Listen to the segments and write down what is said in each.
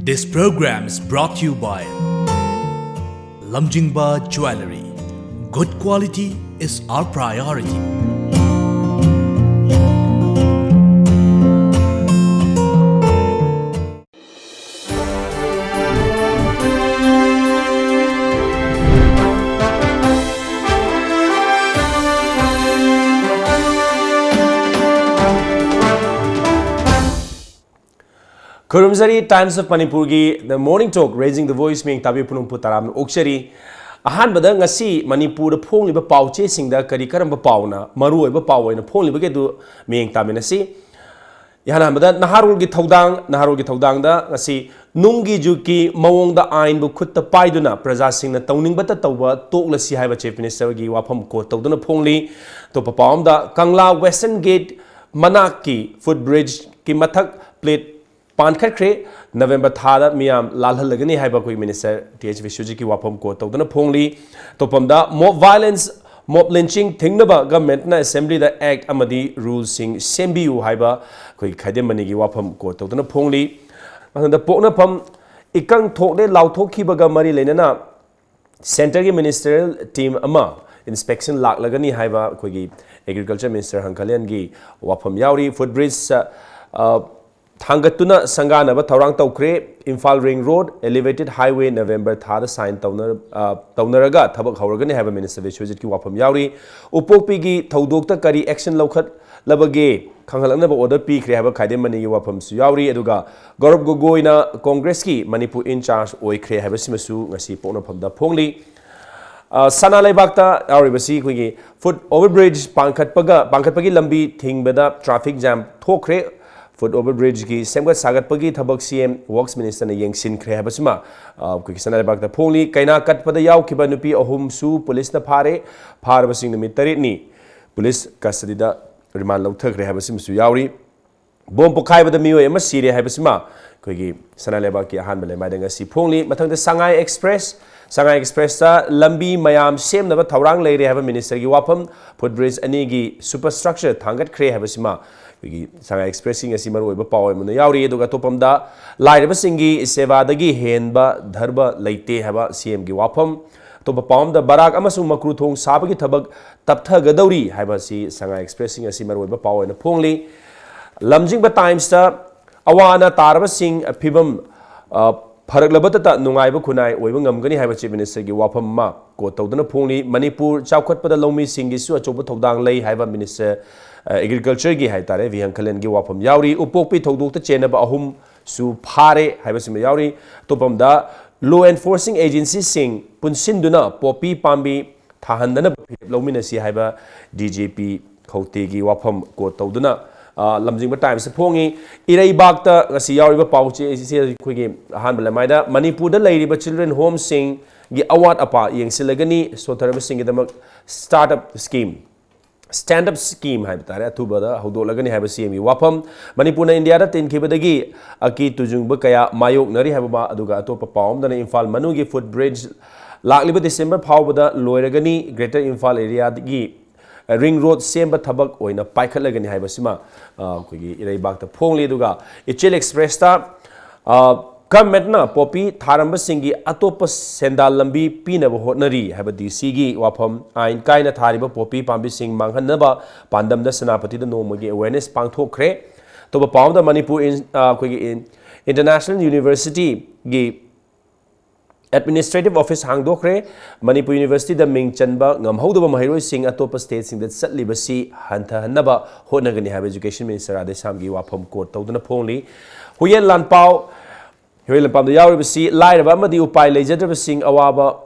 This program is brought to you by Lamjingba Jewelry. Good quality is our priority. Kurumzari Times of Manipur gi the morning talk raising the voice ming tabi punung putaram okshari ahan badang ngasi Manipur the phong liba pauche singda kari karamba pauna maru oiba paw na phong liba ke du ming tamina si yana badang naharul gi thodang da ngasi nunggi juki mawong da ain bu khutta paiduna praja singna tawning bata tawba tokla si haiba chief minister gi wafam ko tawduna phongli to papawam da Kangla Western Gate manaki footbridge ki mathak plate Pankatre November Thada Miam Lalhalagani Hibakui Minister TH Vishujiki Wapam Ko Todana Pongli Topamda mob violence mob lynching Tingnaba Government na Assembly the Act Amadi Rules Sing Sembiu Hiba Kui Kademanigi Wapam Ko Todana Pongli and the Pona Pum Ikang Tok de Lautoki Bagamari Lenana Center Ministerial Team Ama Inspection Lak Lagani Hiba Kuigi Agriculture Minister Hankalian Gi Wapam Yauri Footbridge Thangatuna Sangana Taurang Taukre, Infal Ring Road, Elevated Highway, November Thada sign Taunaraga, Tabak Horagani have a minister which was Wapam Yauri, Upopigi, Taudokta Kari, Action Lokat, Labage, Kangalana order P. Have a Kademani Wapam Suyauri, Eduga, Gorob Gogoina, Congresski, Manipur in charge, Oikre have a Simasu, Nasi Pona Pamda Pongli. Sana Laibakta, our Ribasi, foot overbridge, Pankatpagi Lambi, Tingbeda, traffic jam, Tokre. Foot overbridge ki semgat sagat pagi thabak CM Works Minister na yengsin kre habasima kuki sana lebak da phongli kaina kat pada yaw kiba nupi ahum su police na phare basing na mitari ni police custody da remand lauthak kre habasim su yauri bom pokhai bada miyo ema sire habasima kuki sana lebak ki ahan bale maidanga si phongli mathang da Sangai Express ta lambi mayam sem na ba thaurang leire haba minister gi wapam footbridge ani gi superstructure thangat kre habasima Sangai Expressing as Simaro Power Munayauri, Dogatopamda, Lidabasingi, Sevadagi, Henba, Dharba, Laite, Haba, CM Giwapam, Topapam, the Barak Amasu Makrutong, Sabaki Tabak, Tapta Gadori, Habasi, Sangai Expressing as Simaro Power and a Pongli, Lamjingba Timesta, Awana, Taraba Sing, a Pibam, Paraglabata, Nungaiba Kunai, Wavangam Gani Haba Chief Minister Giwapam Ma, Kotodana Pongli, Manipur, Chaukat Pada Lomi Singisu, Chopatodang Lay, Haba Minister. Agriculture gi haitare vi hankalen gi wapam yauri upokpi thodok ta chenaba ahum su phare haibasima yauri topamda law enforcing agencies sing punsinduna popi pambi thahandana lomina si haiba DJP khauti gi wapam ko tawduna lamjingba times phongi irei bakta ngasi yauri ba pauche se khoigi ahan balamaida Manipur da leiriba children home sing gi award apa yengsilagani sotaraba sing gi damak startup scheme stand-up scheme haibtare athubada hodolagani haiba CME wapam Manipur na India da tin khibadagi aki tujungba kaya mayok nari haiba aduga atopa pawm dana Infal manugi footbridge lakliba December phawbada loiragani Greater Infal area gi ring road semba thabak oina paikhalagani haiba sima koigi irei bakta phongli aduga Ichel Express ta Government na popi tharamba singi atopa sendal lambi pinaba hotnari haba DC gi wafam ain kaina thariba popi pambi sing manghanaba pandam da senapati da nomagi awareness pangthokre toba pawda Manipur in koigi International University gi Administrative Office hangdokre Manipur University da mingchanba ngamhodoba mahiroi sing atopa state sing da satliba si hantha hanaba hotnagani haba Education Minister Adesam gi wafam court tawdana phongli huyen lanpao Hill Pam the Yaribasi, Light Abamadi Upai Legislative Sing Awaba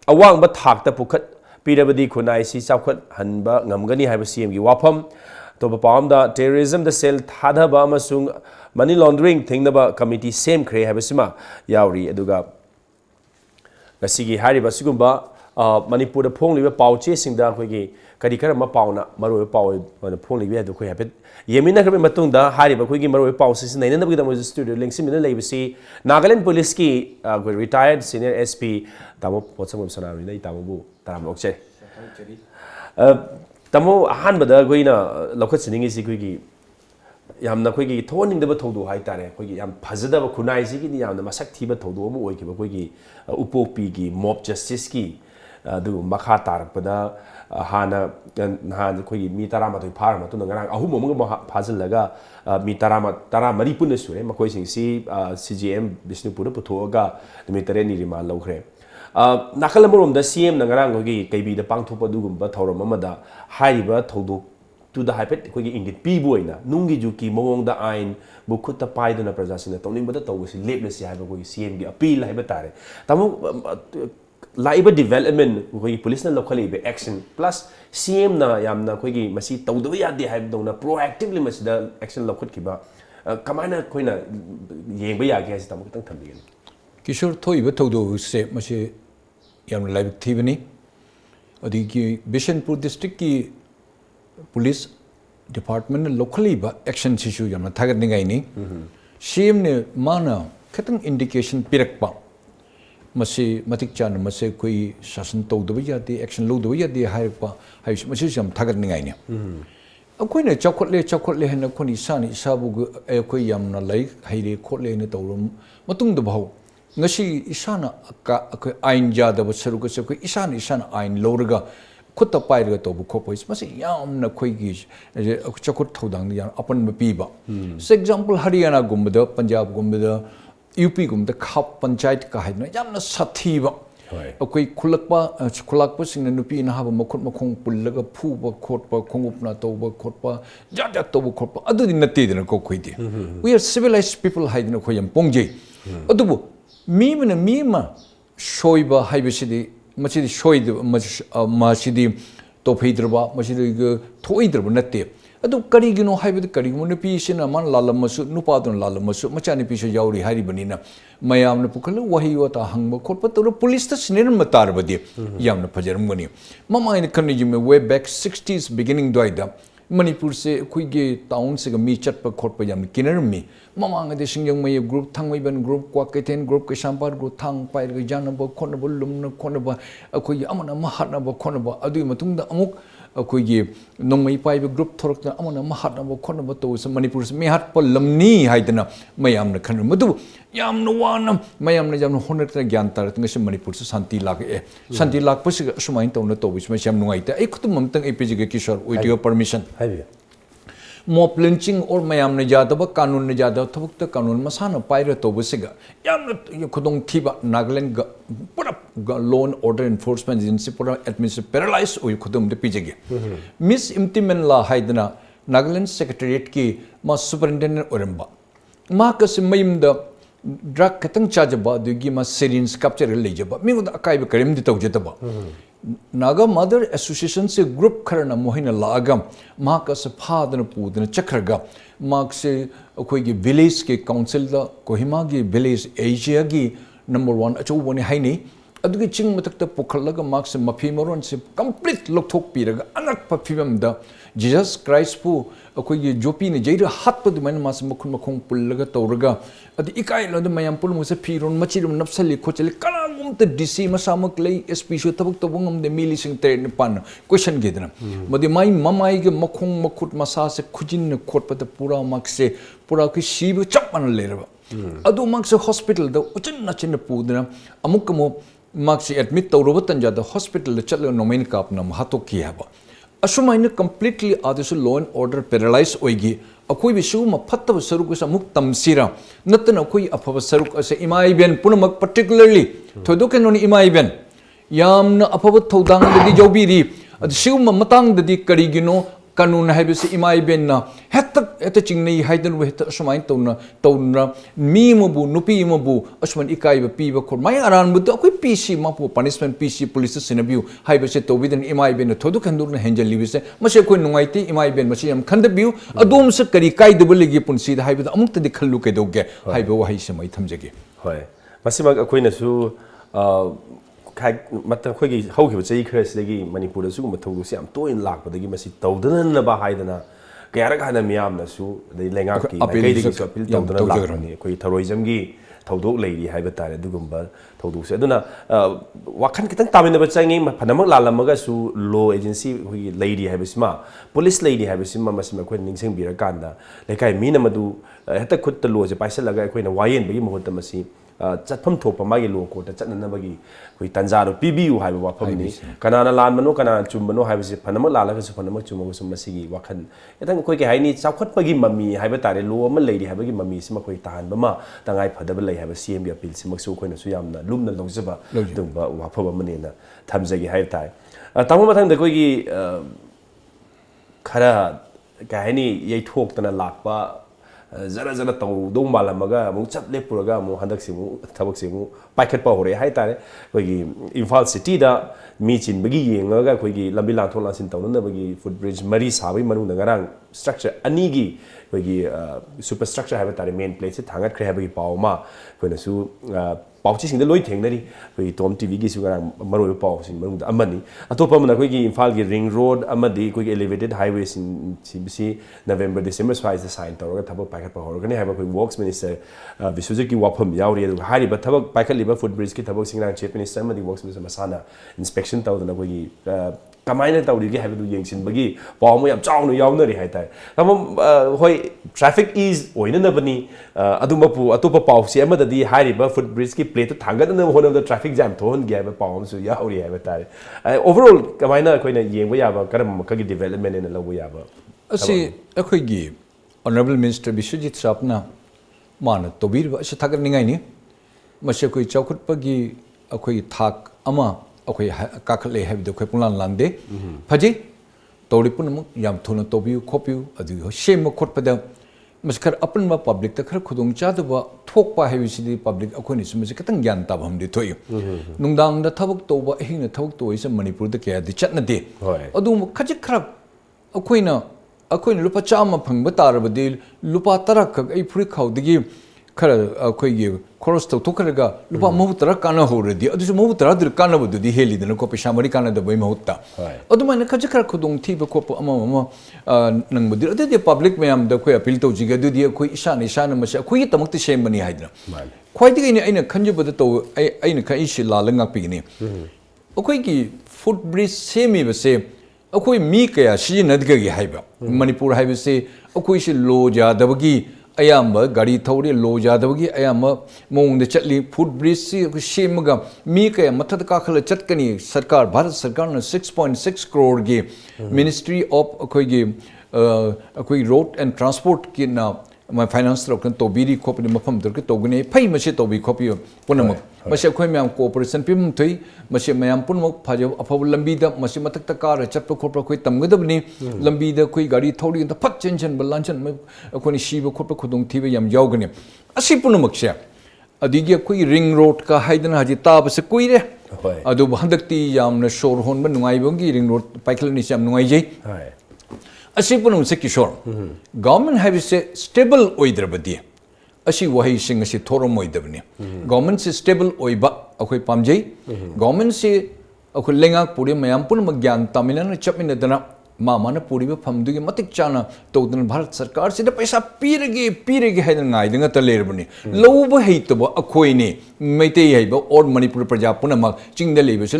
Awang but Hakta Pukat, PWD Kunai, Si Saukat, Hanba, Namgani have a CMG Wapam, Topapam, the terrorism, the cell Tadabama Sung, money laundering, Tingnaba Committee, same Kray Habasima, Yauri, Eduga Nasigi Hari Basugumba, Manipur the Pongli Pow chasing down Quigi, Kadikara Pauna, Maru Power, when the Pongli we had to quit. Yemina Matunda, Hari Bakugi Maru Pauses, and then with the studio links in the Legacy, Nagaland Police Key, retired senior SP, Tamo, what's some Sonamani, Tamu, Tamoche. Tamo, Hanbada, Guina, Locating is Quigi. yamna khoi gi thoning deba thodu hai tare khoi gi yam phajada ba khunai si gi ni yamna masak thiba thodu amu oi ki ba khoi gi upopi gi mob justice ki du makha tarpada hana khoi gi mi tara ma thoi phar ma tu ngarang ahum amga phajal laga mi tara mari pun sure ma khoi sing si CGM Bishnupur puthoga mi tare ni rima laukhre nakal amorom da CM ngarang khoi gi kaibi da pangthopa dugumba thorom amada haiba thodu to the hypet ko gi ingit pi boina nungi ju ki mong da ain bu khutta pai dona prajasina tawning bada tawsi leble si haiba ko gi CM gi appeal haiba tare tamu laiba development ko gi police na local be action plus CM na yamna ko gi masi tawdu ya de haib dona proactively masi da action lokhut ki ba kamana koina yengba ya ge tamu tang thambi ni Kishore thoiba tawdu se masi yamna laiba thibani adi ki Bishanpur district ki police department locally ba action issue yamna thagat ningai ni CM ne mana khatang indication pirak pa masi matik chan mase koi shasan tawdu ya de action lo do ya de hai pa hai masi jam thagat ningai ni akoi ne chakhotle hena khoni sani sabu koi yamna lai haire khotle ne tawrum matung do bhau ngasi isana ka akoi ain ja da saru ko se koi isana ain lorga khutta pairga tobu khopoi masi yamna khoigi chakut thodang ya apan piba for example Haryana gumbada Punjab gumbada UP gumbada khap panchayat ka haidna yamna sathiba akoi khulakpa singna nupi na haba makhut makhong pullaga phuba khotpa khongupna toba khotpa jaja tobu khotpa adudi natte dina ko khoidi we are civilized people haidna khoyam pongje adubu mima shoiba haibesidi machidi shoid machidi tophidraba machidi thoidraba natte adu karigino haibed karigmo nupi sina man lalamasu nupadon lalamasu machani pisu yauri haribanina mayamna pukala wahi wata hangba khotpa to police ta sinin matarbadi yamna phajarmgani mama ina kanni jume way back 60s beginning doida Manipur se kuige town se mi chatpa khotpa yam kinarmi mamang de singjang mai group thangmai ban group kwa keten group ke sampar group thang pai ga jana ba khona ba lumna khona ba akoi amana mahatna ba khona ba adu matungda amuk akoi nongmai pai ba group thorokna amana mahatna ba khona ba to Manipur se mi hat pa lamni haidna mayam na khan madu yam no wana mayam na jam honatra gyan tar ngase Manipur se santi lag santi lag pa se sumain to na to bis ma jam nungai ta ekutum mamtang epj ge Kishore with your permission mob lynching or mayam ne jadaba kanun ne jada thobukta kanun masana paira to busiga yamna khudong thiba Nagaland pura law and order enforcement agency pura administrative paralyzed oi khudum de pijege miss implement la haidna Nagaland secretariat ki ma superintendent oramba ma ka simayim da drug katang chajaba dugi ma syringe capture lejaba mi da akai be karim di tawjeta Naga Mother Association se group karana mohina lagam maka se phadana pudana chakraga mak se koi gi village ke council da Kohima gi village Asia gi number 1 achu boni haini adugi ching matakta pukhallaga mak se mafi maron se complete lokthok piraga anak phifam da Jesus Christ pu koi gi jopi ne jaira hat pa duman mas makhun makhong pullaga tawraga adi ikai lo da mayam pul mu se phiron machirum napsali khochali kana the DC masamak lay SP shu tabuk tabungam de mili sing ter ne pan question gedna modi mai mamai ge makhong makhut masa se khujin khot pa pura mak se pura ki shibu chapan lerba adu mak se hospital da uchin na chin pudna amuk mo mak se admit tawroba tanja da hospital da chatlo nomain kap na hato ki haba ashumaina completely adesu law and order paralyzed oigi akoi bisu ma phatta saruk sa muk tamsira natna akoi aphaba saruk ase imai ben punamak particularly thodo kenoni imai ben yamna aphaba thodang di jobiri ad siuma matang di karigino kanun haibisi imai ben na hetta chingnei haidan we hetta asmain tawna mi mabu nupi mabu asman ikai ba pi ba khor mai aran bu akoi PC mapu punishment PC police sinabiu haibise to within imai ben thodu khandur na henjal libise mase koi nungaiti imai ben mase yam khandabiu adom se kari kai debuligi punsi da haibida amukta di khallu ke doge haiba wa haise mai thamjage hoi masima akoi na su mata khoi gi hauki chei khres legi Manipur da su ma thodu se am toin lak padagi masi tawdana na ba haidana kayara ga na miyam na su dei lenga ki kai digi appeal tawdana lak ni khoi terrorism gi थौदोक लेरी हाइबा तारे दुगुम्बा थौदोक से अदुना वाखन कितंग तामिनबा चंगी फनमक लालमगसु law agency होगी लेरी हाइबसिमा police लेरी हाइबसिमा मसिमा कोइ निंगसेंग बिरा कांदा लेकाय मीना मदु हेता खुद लो जे पाइसलगा कोइना वायन बगी महूत मसी चटफम थोप मागी लो कोर्ट चटनबगी कोइ तंजारो पीबीयू हाइबा वाफमनी कनाना लानमनो कनाना चुमबनो हाइबसे फनम लालगसु फनम चुमगसु मसिगी वाखन एतंग कोइ के हाइनी चाखटपगी मम्मी हाइबा तारे लो अमा लेरी हाइबगी मम्मी सिमा कोइ ताहानबमा तंगाइ फदबा लई हाइबा सीएम बी अपील सिमक्सु कोइनासु यामना लुमना लौजबा दुंबा वाफबा मनेना थमजगी हाइब ताइ तमो मथंग कोइगी खरा काहनी यैथोक्तना लाकपा जरा जरा तौदौ मालमगा अमु चट लेपुरगा अमु हंदकसिमु थबकसिमु पाइखटपा होरे हाइ तारे कोइगी इम्फाल सिटी दा मी चिनबगी येंगगा कोइगी लंबी लांथों लांसिन तौनबगी फुटब्रिज मरी साबै मनुंग नगारांग स्ट्रक्चर अनीगी कोइगी सुपर स्ट्रक्चर हाइबा तारे मेन प्लेस से थांगत ख्रे हाइबगी पावमा कोइनासु पाउची सिंग लोई थेंगनरी कोइ टॉम टीवी की सुगरा मरोय पाउ सिंग मनुंग अमनी अतोपा मन कोइगी इम्फाल की रिंग रोड अमदी कोइगी एलिवेटेड हाईवे सिंबसी नवंबर डिसेंबर स्वाइस साइन तौरगा थबक पाइखट पहरगने हाइबा कोइ वर्क्स मिनिस्टर विश्वजित की वाफम यावरी अदु हारिबा थबक पाइखट लिबा फुटब्रिज की थबक सिंगरांग चीफ मिनिस्टर अमदी वर्क्स मिनिस्टर मसाना इंस्पेक्शन तौदना कोइगी कमायना तौरीगे हाइबदु येंसिनबगी पावमु याम चाउनु यावनरी हाइताय तमम होय ट्रैफिक इज ओइननबनी अदुमपु अतोप पाउसी अमददी हारिबा फुटब्रिज की प्लेट थांगदन होनब ट्रैफिक जाम थोहन गे हाइबा पावमसु यावरी हाइबा तारे ओवरऑल कमायना कोइना येंबा याबा करम मखगी डेवलपमेंट इन लबु याबा असी अखोइगी ऑनरेबल मिनिस्टर विश्वजित साहबना मान तोबीर असे थागनिंगाइनी मसे कोइ चौखटपगी अखोइ थाक अमा अखोइ काखले हाइबदो कोइ पुलान लांदे फजी तौरी पुनमुक याम थुना तोबियु खोपियु अदु सेम खोटपदा मस्कर अपन मा पब्लिक त खर खुदोंग चादबा थोकपा हाइबिसिदि पब्लिक अखोइनि सुमसे खतंग ज्ञान ताबहमदि थोय नुंदांग द थबक तोबा हिंग थबक तोइसे मणिपुर द कयादि चटनदे अदु खजिक खरक अखोइना लुपा चामा फंग तारबदी लुपा तरक आई फुरी खाउदगी खर अखोइगी खरस तौथोखरगा लुपा महूतरा काना होरदी अदुसु महूतरा दर कानबदुदी हेलिदन को पैसा मरी काना दबई महूता अदुमाने खजखर खुदोंग थीब खोप अमा नंगबदी अदुदि पब्लिक मयाम द कोइ अपील तौजिगे अदुदि कोइ इसाने इसाने मसे कोइ तमक्ति सेमबनी हाइदना ख्वाइदि अइना खंजुबद तौ अइना खइसि लालंगा पिगनी अखोइगी फुटब्रिज सेमी बसे अखोइ मी कया सिजनदगगी हाइबा मणिपुर हाइबसे अखोइसे लो जादबगी अयाम गाड़ी थौरी लो जादबगी अयाम मोंग चटली फुटब्रिज से सेमगा मी कया मथद काखल चटकनी सरकार भारत सरकार ने 6.6 करोड़ की मिनिस्ट्री ऑफ अखोइ रोड एंड ट्रांसपोर्ट की ना फाइनेंस तौर तौबीरी खोपनी मफम दर तौगने फै मसे तौबी खोपियो पुनमक मसे अखोइ म्याम कोऑपरेशन पिम थई मसे म्याम पुनमक फाजो अफब लंबीदा मसे मतक कार चटप खोप अखोइ तमगदबनी लंबीदा कोइ गाड़ी थौरी त फक चेंशन बलांचन अखोनि सीब खोप खुदोंग थीबे याम यावगने असि पुनमक से अदिगे कोइ रिंग रोड का हाइदना हजि ताबसे कोइरे अदु हंदक्ति यामना शोर होनबा नुंगाइबंगी रिंग रोड पाइखलनि से याम नुंगाइजै असी पुनम से किशोर गवर्नमेंट हाइबसे स्टेबल ओइद्रबदी असी वही सिंग असी थोरम ओइदबनी गवर्नमेंट से स्टेबल ओइबा अखोइ पामजै गवर्नमेंट से अखोइ लेंगा पुरि मयाम पुनम ज्ञान तामिनन चपमिनदना मामाना पुरिबा फमदुगी मतिक चाना तौदन भारत सरकार से पैसा पीरगे है गाइदंग तलेरबनी लौब हेतब अखोइने मैते हैब और मणिपुर प्रजा पुनमक चिंग लेबसे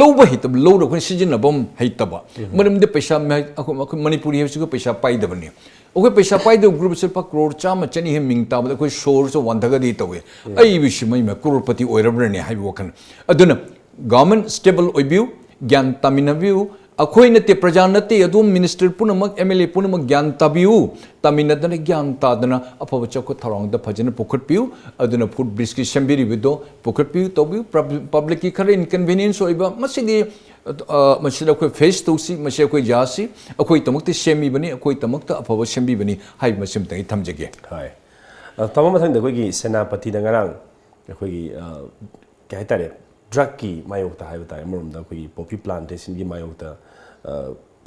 लौब हेतब लौर अखोइ सिजनबम हेतब मरमदे पैसा मणिपुरी हेसु पैसा पाइदबनी अखोइ पैसा पाइदब ग्रुप से करोड़ चाम चनी हे मिंग ताबद अखोइ शोर सो वंधगदी तवे अई विषय में करोड़पति ओइरबरने हाइब वखन अदुना गवर्नमेंट स्टेबल ओइबिउ ज्ञान तामिनबिउ अखोइ नते प्रजा नते अदुम मिनिस्टर पुनमक एमएलए पुनमक ज्ञान ताबिउ तामिनदन ज्ञान तादना अफब चौक थरंग द फजन पोखटपिउ अदुना फुट ब्रिज की संबिरिबिदो पोखटपिउ तोबिउ पब्लिक की खरे इनकन्वीनियंस ओइबा मसिदि मसिदा अखोइ फेस तौसी मसे अखोइ जासी अखोइ तमक्ति सेमिबनी अखोइ तमक्ता अफब सेमिबनी हाइ मसिम तंग थमजगे हाय तमम मथंग द कोइगी सेनापति दंगरांग अखोइगी क्या तारे ड्रग की मायोक्ता है बताए मरम द कोई पॉपी प्लांटेशन की मायोक्ता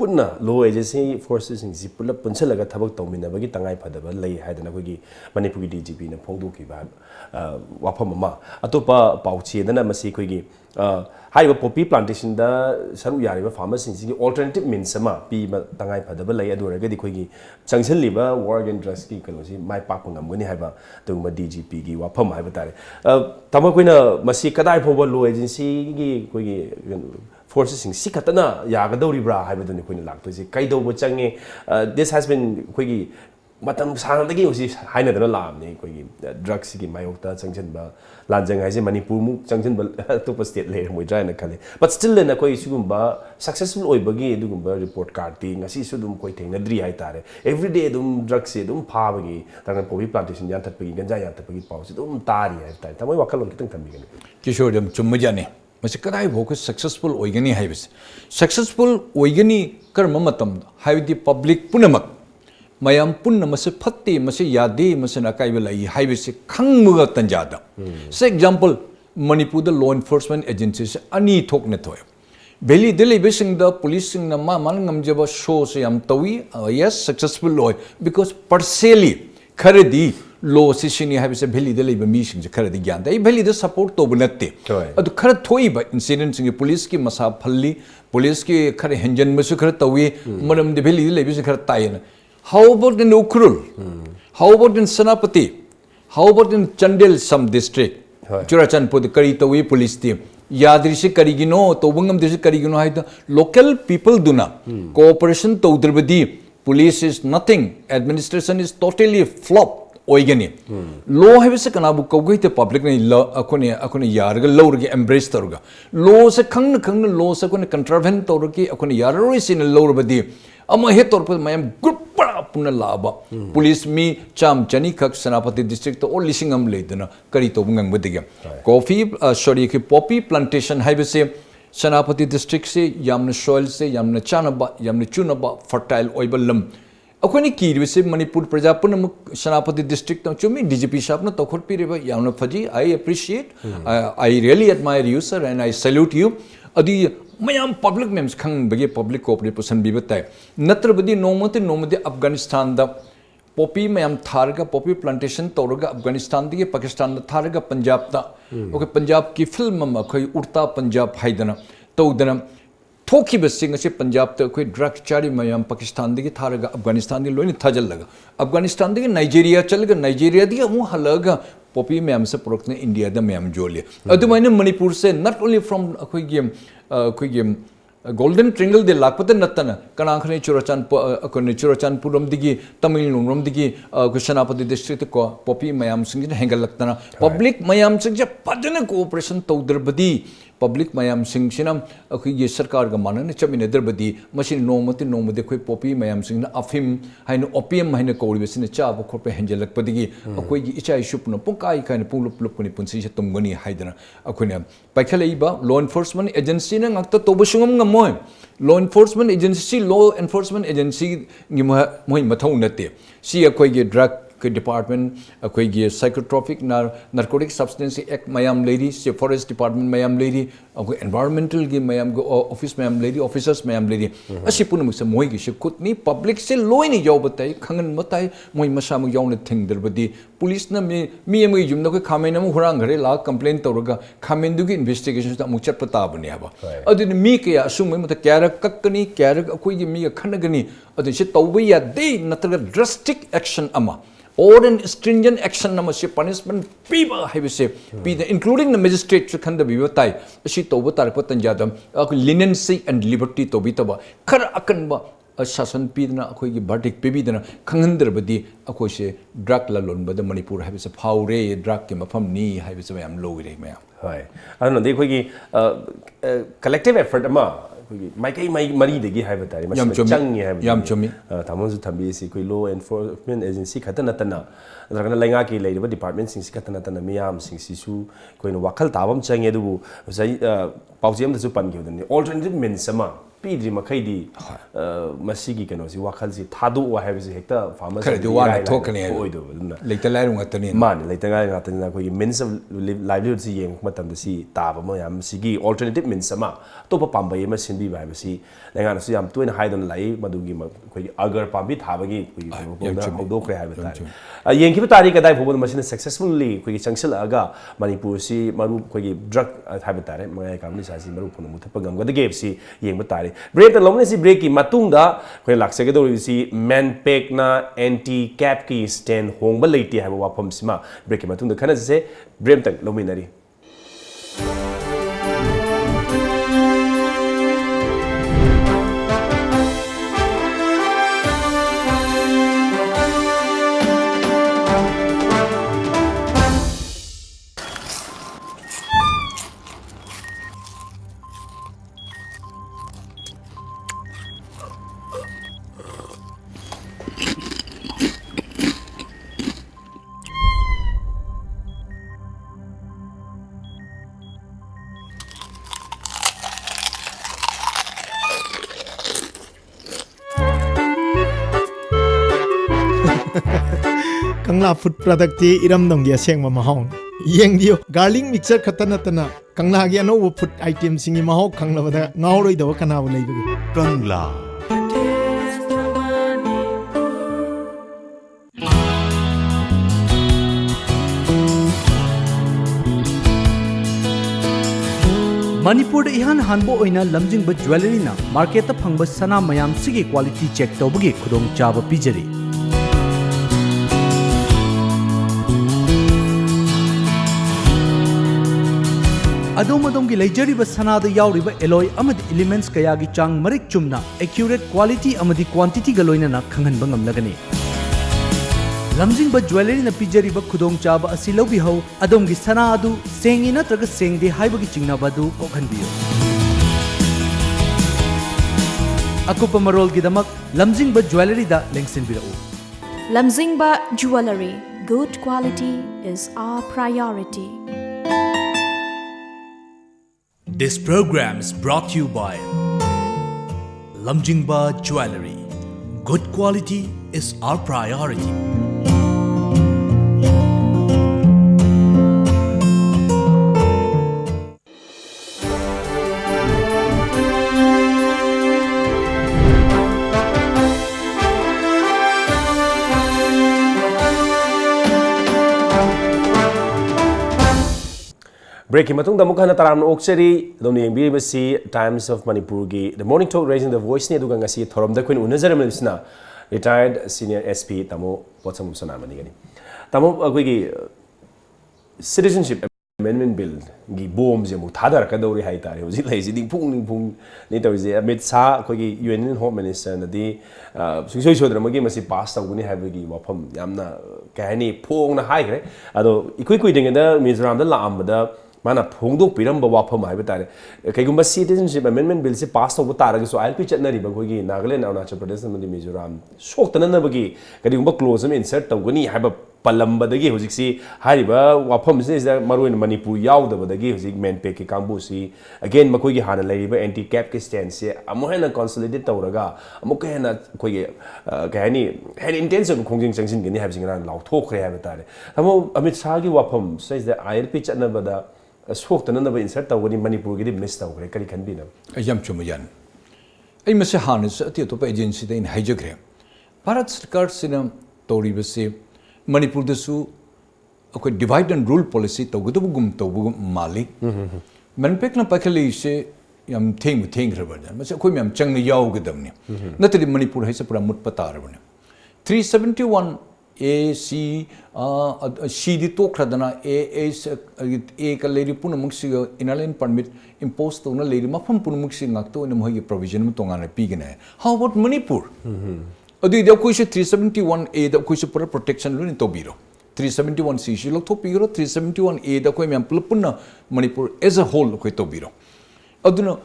पुन्ना लो एजेंसी फोर्सेस सिंग पुल पुनसलगा थबक तौमिनबगी तंगाई फदबा लई हायदना अखोगी मणिपुरी डीजीपी ना फोंदोखिबा वाफम अमा अतोपा पाउचेदना मसी अखोगी हाइबा पॉपी प्लांटेशन दा सरू यारिबा फार्मर्स सिंग ऑल्टरनेटिव मीन्स अमा पी तंगाई फदबा लई अदोरगदी अखोगी चंगसलिबा वार एंड ड्रग्स की कलोसी माय पाक ngमगनी हाइबा तुम डीजीपी की वाफम हाइबा तारे तम कोइना मसी कदाई फोबा लो एजेंसी की अखोगी फोर्सेसिंग सी खतना यागदौरिब्रा हाइबदुनि कोइना लाक्तोइसे कैदौबो चंगे दिस हैज बीन कोइगी मतम सानदगी उसी हाइनदना लामने कोइगी ड्रग्स की मायोक्ता चंगजनबा लांजंग हाइसे मणिपुर मु चंगजनबा तो स्टेट ले मोइद्रायना खले बट स्टिल लेना कोइ सुगुम्बा सक्सेसफुल ओइबगी दुगुम्बा report card ngasi su dum koi thengna dri hai tare every day dum drugs se dum phabagi tang popi plantation yan thatpagi ganja yan thatpagi pause dum tari hai tare tamoi wakalon kitang thambigani Kishore dam chummajane mase kadai bhok successful oigani haibis successful oigani karma matam haibdi public punamak mayam punna mase phatte mase yade mase nakai belai haibis khangmuga tanjada say example Manipur the law enforcement agencies ani thokne thoy Valley Delhi Bising the policing na manangam jaba show se am tawi yes successful law because partially kharedi law sishini have se Valley Delhi be mission je kharedi gyan dai Valley the support to bunatte adu khar thoi ba incident sing police ki masa phalli police ki khar henjan mesu khar tawi manam de Valley Delhi se khar taina how about in Ukrul how about in Senapati how about in Chandel some district Churachandpur the kari tawi police team Yadrishi Karigino, Tobungam Dishi Karigino, local people do not. Cooperation to Udrabadi, police is nothing, administration is totally flop. Oigani. Law have a Kanabu Kogi, the public Akoni Yarga, Lorga, embrace Torga. Law se Kang law Sakon contravent Torki, Akoni Yaris in a lower body. Ama hit or put my group puna laba. Police me cham Chani Kak Senapati district or Lishingam Ladena, Karito Bungang with the coffee, sorry, poppy plantation, Hibese, Senapati district say, Yamna soil say, Yamna Chanaba, Yamna Chunaba, fertile oibalum. Akoni key receive Manipur Prajapunam Senapati district of Chumi, DGP Shapna, Tokot Piriba, Yamna Faji, I appreciate, I really admire you, sir, and I salute you. Adi mayam public mems khang bagi public cooperation bibatai natrabadi nomate Afghanistan da poppy mayam tharga poppy plantation toroga Afghanistan di Pakistan da tharga Punjab da okay Punjab ki film ma khoi urta Punjab haidana todana thoki basing ase Punjab ta khoi drug chari mayam Pakistan di tharga Afghanistan di loini thajal laga Afghanistan di Nigeria chalga Nigeria di mu halaga poppy mayam se product India da mayam jole adumaina Manipur se not only from khoi game golden triangle de lakpata natana kanakhane churachan puram digi Tamil Nadu digi Senapati district ko poppy mayam sing hengal laktana public mayam sing je padana cooperation tawdrbadi public mayam sing sinam akhi sarkar ga manane chamine drbadi machine nomate khoi poppy mayam sing na afim haino opium haino kori besine cha ba khorpe hengal lakpadigi akoi gi ichai shupna punkai kain pulup kuni punsi se tumgani haidana akoina paikhalaiba law enforcement agency na ngakta tobusungam moi law enforcement agency ngi moi mathau nate si akoi gi drug department akoi gi psychotropic narcotic substance act mayam lady si forest department mayam lady akoi environmental gi mayam go office mayam lady officers mayam lady asi punam se moi gi se khutni public se loi ni jaw batai khangan matai moi masa mu yaw na thing derbadi police na mi am gi jumna ko khamen am hurang gare la complaint tawraga khamen du gi investigation ta mu chat pata bani aba adin mi ke asum mai mata kyara kakkani kyara akoi gi mi khanagani adin se tawba ya de natraga drastic action ama or an stringent action number punishment people have say including the magistrate can the bivatai she toba tarpatan jadam leniency and liberty to bitaba khar akan ba shasan pidna akoi gi verdict pibidna khanghanderbadi akoi se drug la lonba the Manipur have say phaure drug ke mafam ni have say am low re ma hai anu de khoi gi collective effort ama Maikai Mari de Gi have a time, Yam Chumi, Tamon's Tambi, Sikui law enforcement agency Katanatana, Ragana Langaki Labor Department, since Katanatana Miam, since Sisu, going to Wakal Tabam Chang Edu, Pausium the Supan given, alternative men sama. पीद्री मखैदी मसीगी कनोसी वाखलसी थादो हाइबसे हेक्ता farmers खरदि वाना थोकने लेते लाइरु ngатani मान लेते ngатani कोई means of livelihood सी येंग मतम सी ताब म याम सिगी अल्टरनेटिव मीन्स अमा तोप पाम्बय म सिंबी बायबसी लेंगा नसु याम तोइन हाइदन लाई मदुगी कोई अगर पाम्बी थाबगी कोई हौदोखरे हाइबे तारे येंखिबे तारी कदाय फोबन मसिन सक्सेसफुली कोई चंगसल अगा मणिपुर सी मरु कोई ड्रग हाइबे तारे मय कामनी सासी मरु फोन मुथप गमगदगे सी येंग तारे ब्रेक लौने सी ब्रेक की मतुंगदा कोई लाक्सगे दो सी मैन पेक ना एंटी कैप की स्टैंड होंग लेती है वाफम सिमा ब्रेक की मतुंगदा खना से ब्रेक तक लोमिनरी Kangla food product ti iram dong dia seng ma mahong yeng dio garlic mixer khatana tana kangla gi ano food item singi mahau kangla bada ngauroi do kana bu lei bi Kangla Manipur ihan hanbo oina lamjingba jewelry na market ta phangba sana mayam sigi quality check tawbagi khudong chaba pijari Adom adom gi leijariba sanada yauriba alloy amadi elements kaya gi chang marik chumna accurate quality amadi quantity ga loina na khanghanba ngamlagani Lamjingba jewelry na pijariba khudong chaba asi lobi hau adom gi sana adu sengi na traga sengde haibagi chingnaba du kokhanbiyo Akupa marol gi damak Lamjingba jewelry da lengsinbirau Lamjingba jewelry good quality is our priority This program is brought to you by Lamjingba Jewelry. Good quality is our priority. Break की मतुंग दमुक हना तराम ओक्सरी दोनी एंबी बसी times of Manipur की the morning talk raising the voice ने दुगा ngasi थोरम the queen उनजर मलिसना retired senior SP तमो पोचम सोनामनी गनी तमो अगुई की सिटीजनशिप अमेंडमेंट बिल की बोम जे मु थादर का दौरी हाई तारे होजी लेजी दिं पुंग नि तौजे अमित सा कोई यूएन होम मिनिस्टर नदी सुसोई सोदरमगी मसी पास तौगनी हाइबगी वफम यामना कहनी फोंगना हाइग्रे अदो इकुई कुइदिंगदा मिजोराम दा लामबदा माना फोंदोक पिरम वाफम हाइबे तारे कईगुंबा सिटीजनशिप अमेंडमेंट बिल से पास तौब तारगसो आईएलपी चटनरीबा कोई नागालैंड अरुणाचल प्रदेश नदी मिजोराम सोक्तननबगी कईगुंबा क्लोज में इंसर्ट तौगनी हाइबा पलंबदगी हुजिकसी हारिबा वाफम से मरुन मणिपुर यावदबदगी हुजिक मेन पेक के कांबुसी अगेन मकोई की हाना लेरिबा एंटी कैप के स्टैंड से अमोहेना कंसोलिडेट तौरगा अमुक हेना कोई कहनी हेड इंटेंशन खोंजिंग चंगसिन गनी हाबिसिंग लाउथोखरे हाबे तारे तमो अमित शाह की वाफम से आईएलपी चटनबदा सोक्तननब इंसर्ट तौगनी मणिपुर की मिस तौखरे करी खनबिना यम चुमयान आई मसे हानस अति तो एजेंसी द इन हाइजग्रे भारत सरकार सिना तौरिबसे मणिपुर दसु अखोई डिवाइड एंड रूल पॉलिसी तौगदबुगुम तौबुगुम माली मनपेकना पखली से यम थेंग रबन मसे अखोई मैम चंग यावगदमने नतदि मणिपुर है से पूरा मुटपतारबने 371 A C C di tokradana A ka lady punamuxi inalien permit imposed on a lady mapam punamuxi ngakto in a mohi provision mutongana pigane. How about Manipur? Adi the question 371 A the question for protection in Tobiro. 371 C she look to Piro 371 A the Koyam Pulpuna Manipur as a whole Tobiro. Aduna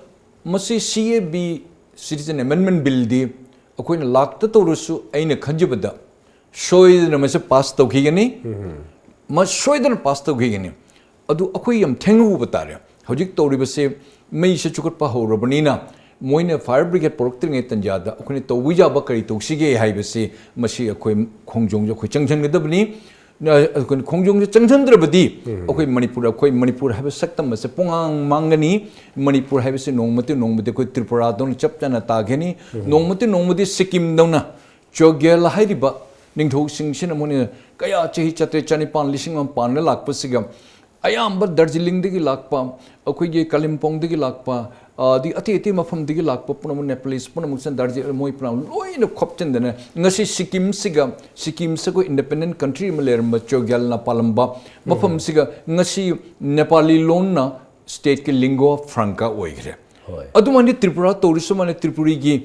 Masi CAB Citizen Amendment Bill di a coin locked the Torusu ain a kanjibada. Shoy the message passed to Gigani, must show them passed to Gigani. Adu Aquium Tengu Bataria, Hojik Toriba say, May Shachukapaho Robanina, moina fire brigade porokting tanja da akoi tawija ba kari toksige haibase masi akoi khongjong jo khoi changjan gadabni khongjong jo changjandrabadi akoi manipur haiba saktam mase pongang mangani manipur haibase nongmate koi tripura don chapchana tageni nongmate sikkim dona chogyal hairiba ningthou singsin amone kaya chehi chatre chani pan lising pan na lakpa sigam ayamba darjeeling digi lakpa akoi ge kalimpong digi lakpa di ati mafam digi lakpa punamu nepalese punamu san darjeeling moi punamu loina khopchen dana ngasi sikkim se ko independent country maler ma chogyal na palamba mafam siga ngasi nepali lon na state ke lingua franca oigre adumani tripura tourism ane tripuri gi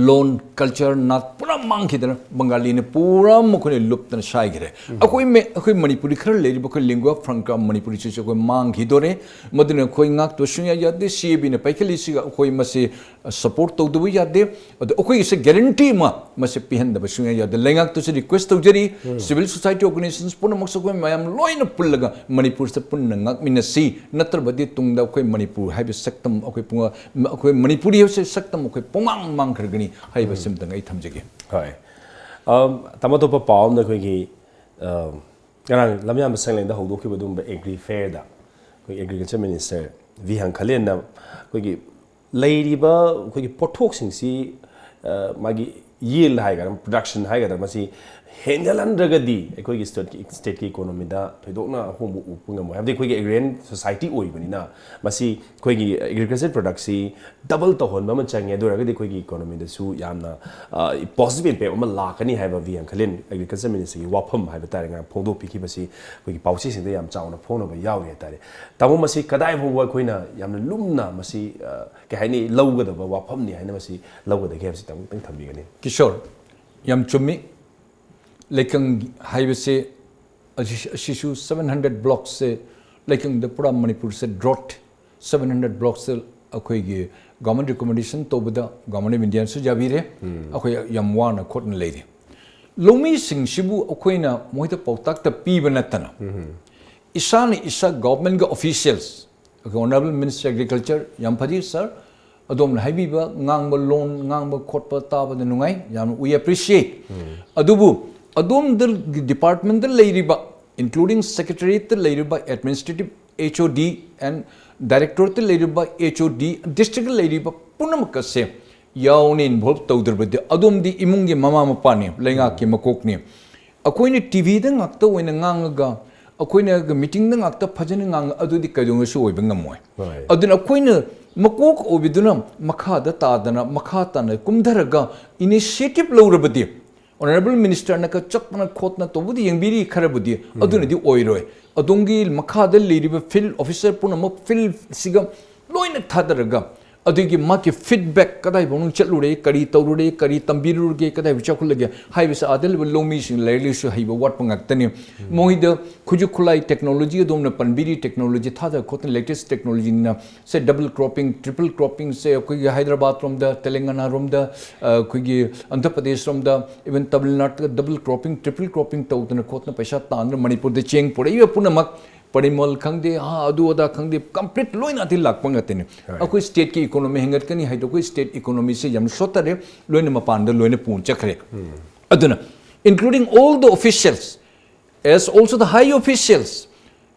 loan culture not pura mangkhidana bengali ne pura mokone luptan shaigre akoi manipuri khar leri bako lingua franca manipuri chi ko manghidore madune khoi ngak to shunya yade cb ne paikali siga akoi mase support to du yade akoi se guarantee mase pihan da shunya yade lengak to se request to jeri civil society organizations puna mokso ko mayam loina pullaga manipur se punna ngak minasi natra badi tungda akoi manipur haibe saktam akoi manipuri se saktam akoi pomang mangkhar hai basim dang ai thamjege hai tamato pa paum da koi gi garang lamyam sangleng da hodok ki badum ba agri fair da koi agriculture minister vi hang khalen na koi gi lady ba koi gi pothok sing si magi yield hai garam production hai gadar masi hengalandragadi koi gi state ki economy da thidokna homu upungam have de koi gi agrarian society oi banina masi koi gi agriculture product si double to hon ba man change doraga de koi gi economy da su yamna positive impact ma lakani hai ba vi ang khalen agriculture ministry gi wafam hai ba tare nga phongdo piki basi koi gi pauchi sing da yam chauna phone ba yaw ye tare tamu masi kadai bo koi na yamna lumna masi ke haini lawga da ba wafam ni haina masi lawga da ke si tang thambi gani kishor yam chummi lekang haibase ashisu 700 blocks se lekang the pura manipur se drought 700 blocks se akoi ge government recommendation to bada government of india su jabire akoi yam wana khot na leire lomi sing shibu akoi na moita pautak ta pi banatana isa government ga officials honorable minister agriculture yam phadi sir adom haibi ba ngangba loan ngangba khotpa ta ba nungai yam we appreciate adubu adom the department the leiriba including secretariat the leiriba administrative HOD and director the leiriba HOD district leiriba punam kase yawn involved tawdrbade adom di imung gi mama mapani lenga ki makok ni akoine tv da ngakta oina ngangaga akoine ga meeting da ngakta phajani ngang adu di kadung su oibang ngamoi aduna akoine makok obiduna makha da tadana makha tana kumdharaga initiative lawrabadi honorable minister na ka chakna khotna to budi yangbiri kharabudi aduna di oiroi adongi makha da leiriba field officer puna mo field siga loina thadaraga adigi maki feedback kadai bonung chalure kari tawrure kari tambirurge kadai vichakhulage haibisa adel lomi sing leirli su haiba wat pangaktani mohida khuju khulai technology domna panbiri technology thada khotna latest technology na se double cropping triple cropping se koi hyderabad rom da telangana rom da koi andhra pradesh rom da even tamil nadu double cropping triple cropping tawdna khotna paisa tanra manipur de cheng pore iwa punamak Parimal खंगदे हाँ अदुदा खंगदे complete लोइना थी लाख पंगते ने अकोई state की economy हेंगत कनी है तो कोई state economy से यम सोतरे लोइने मपान द लोइने पून चखरे अदुना including all the officials as also the high officials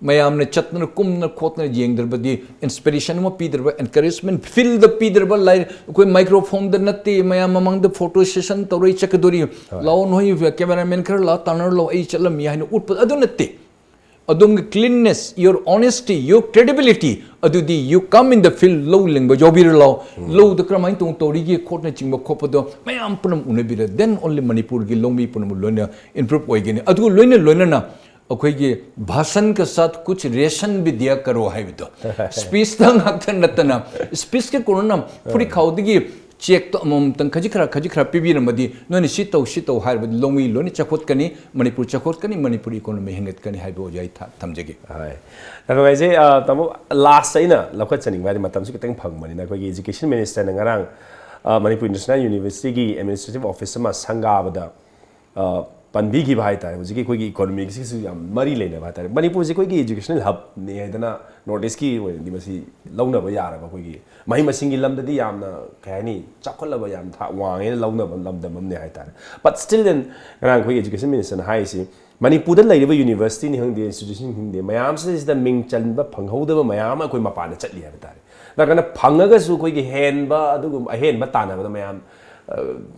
ma'am ने चतन कुमन खोतन येंगदरबदी इंस्पिरेशन म पीदरब एनकरेजमेंट फील द पीदरब लाइ कोई माइक्रोफोन द नते ma'am among the photo session तोरई चकदोरी लाओ नोई कैमरामैन खर ला तानर लो ए चलम याहन उठ अदु नते adom cleanness your honesty your credibility adudi you come in the field low lingba jobir law low the kramai tong tori gi khotna chingba khopodo mayam punam unabira then only manipur gi lomi punam loina improve oigeni adu loina na akhoi gi bhashan ke sath kuch ration bhi diya karo hai bito speech tang haktan natana speech ke korona puri khaudigi check to amom tang khaji khara pibir madi noni si tau har bad lomi loni chakot kani manipur economy henget kani haibo jai thamjege hai na ko je tamo last aina lokhat chaning bari matam su kitang phang mani na ko education minister na ngarang manipur international university gi administrative officer ma sanga bada panbi ki bhai ta hujiki koi gi economic si su yam mari lena ba ta Manipur ji koi gi educational hub ni hai dana north east ki di masi launa ba yara ba koi gi mai masing gi lam da di yam na kai ni chakhol la ba yam tha wang e launa ba lam da mam ne hai ta but still then rang koi education minister hai si Manipur da lai ba university ni hang de institution hing de mayam se is the ming chan ba phang ho da ba mayam koi ma pa na chat li ha ta da kana phang ga su koi gi hen ba adu hen ba ta na ba mayam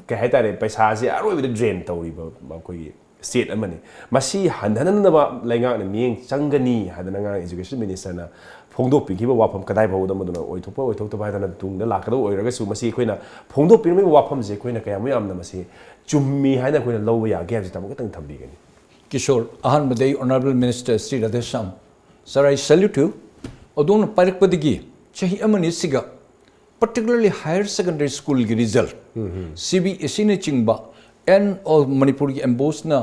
cái hai ta paisa si aroi with drain tawri ba koi state amani masi handanan na ba lainga na mieng changani hadana nga education minister na phongdok pi ki ba wafam kadai ba da maduna oi thok ba da na tung da lakada oi raga su masi khoina phongdok pi me wafam je khoina kaya mu yam na masi chummi haina khoina low ya gap ji tam ka tang thambi gani Kishore ahan badai honorable minister Sri Radhesham sir I salute you odon parik padigi chahi amani siga particularly higher secondary school ki result CBSE ne chingba and or Manipur ki emboss na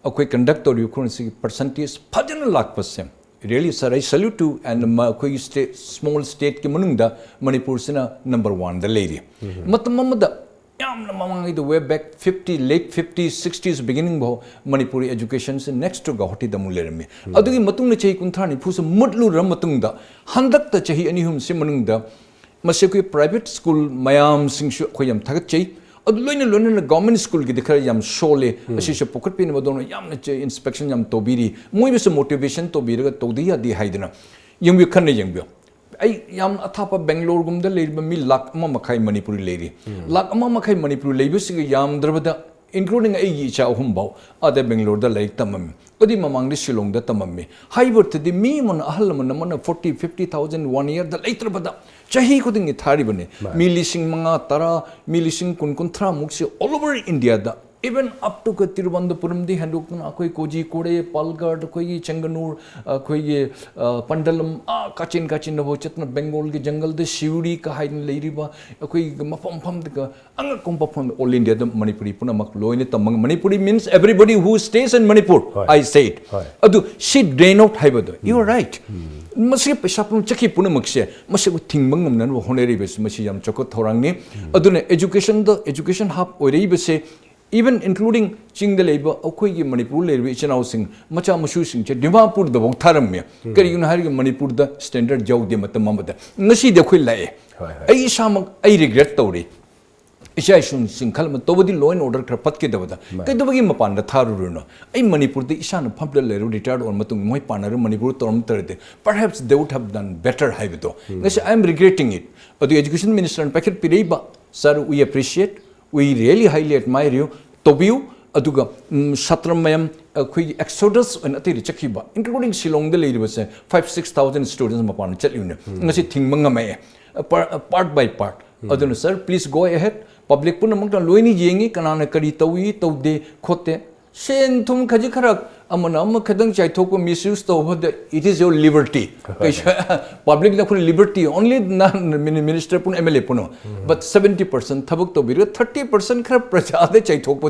akoi conduct or currency percentage phajana lakh percent really sir I salute you and koi state small state ki manungda Manipur sina number 1 da lady matamamada yamna mamangai the way back 50 late 50s 60s beginning bo Manipuri education se next to gahoti da mulermi adugi matung na chei kunthra ni phusa mutlu ram matung da handak ta chahi ani hum se manungda masi koi private school mayam singshu khoi yam thagat chei adu loina government school gi dikhara yam shole asi se pocket pin badon yam na inspection yam tobiri moi be motivation tobiri ga todi ya di haidna yam bi khan ne yam bi ai yam athapa Bangalore gum da le mi lakh ama makhai Manipuri leri lakh ama makhai Manipuri lebi sig yam drabada including ai gi cha hum bau ade Bangalore da like tamam odi mamang di Shillong da tamam haibot di mi mon ahal mon 40 50,000 1 year da later bada chahi ko ding thari bane mi lising manga tara mi lising kun thra mukse all over India da even up to Tiruvandhupuram di handuk na koi koji kode Palgad koi Changanur koi Pandalam kachin no chatna Bengal ki jungle de Shivdi ka haidin leiriba koi mafam pham de anga kompa pham all India the Manipuri puna mak loine tamang Manipuri means everybody who stays in Manipur I say it adu she drain out haibado you are right masi pesa pun chaki puna makse masi ko thingmang namnan honeri bes masi yam chokot thorang ni adune education hub orei bese even including ching the labor akoi gi Manipur labor chenau sing macha masu sing che Dimapur da bong tharam me kari yun har gi Manipur da standard jaw de matam amada ngasi de khoi lai ai samak ai regret tawri isha shun sing khal ma tobadi law and order kra pat ke dabada kai dobagi mapan da tharu no ai Manipur de isha na phample leru retired on matung moi panar Manipur torom tarde perhaps they would have done better haibito ngasi I am regretting it but the education minister and packet pireba sir we appreciate we really highly admire you tobiu aduga satram mayam khoi exodus and atiri chakiba including Shillong de leiriba se 5-6,000 students mapan chalune ngasi thingmanga me part by part aduna sir please go ahead public pun amang loini jengi kanana kari tawi tawde khote sen thum khaji kharak amana am khadang chai thok misuse to it is your liberty public la khul liberty only minister pun MLA pun but 70% thabuk to bir 30% khar praja de chai thok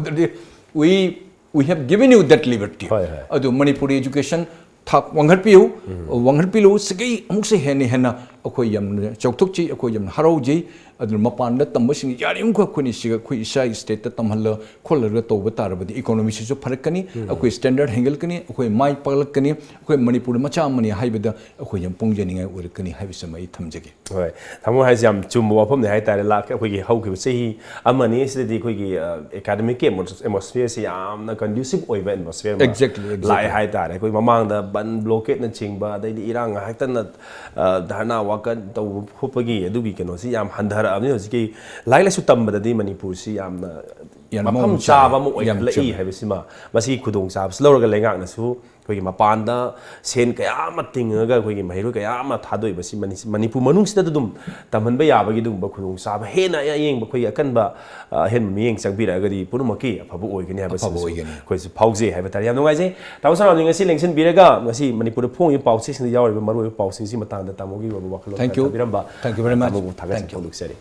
we have given you that liberty adu Manipuri education thak wanghar piu sigai amuk se hena akoi yam chokthok chi akoi yam harau ji adu mapan da tambasing yarim ko khuni siga khoi isa state ta tamhal kholar to batarabadi economy si jo pharakani akoi standard hengel kani akoi mai paglakani akoi Manipur macha mani haibada akoi yam pongjeninga urakani haibisama I thamjage hoi thamu hai jam chum wafam ne hai tare la akoi gi hau ki sehi amani sidadi koi gi academic atmosphere si am na conducive oiba atmosphere exactly lai hai tare koi mamang da ban blockade na chingba dai irang haktan na dharna wakan to hupagi adugi keno si yam handhar amni hosiki laila su tambadadi Manipur si yamna mafam chaba mo oiklai haibisima masi khudong chab slowga lengak na su koi mapanda sen kaya matinga koi mahiro kaya ma thadoi basi Manipur manung sida dum tamhanba yabagi dum ba khudong chaba hena ya yeng ba koi akan ba hen miyeng changbira gadi punumaki aphabu oigani habasi koi su phauze haiba tar yam ngai je tawsa ram ngasi lengsen biraga ngasi Manipur phong yi pause sin yawri ba maru pause sin si matanda tamogi ba wakhalo thank you very much thank you luxury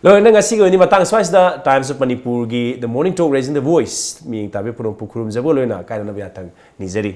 lo na ngasi go ni matang swais da Times of Manipur gi the morning talk raising the voice mi tabe purom pukurum jabo lo na kaina na biatang nizeri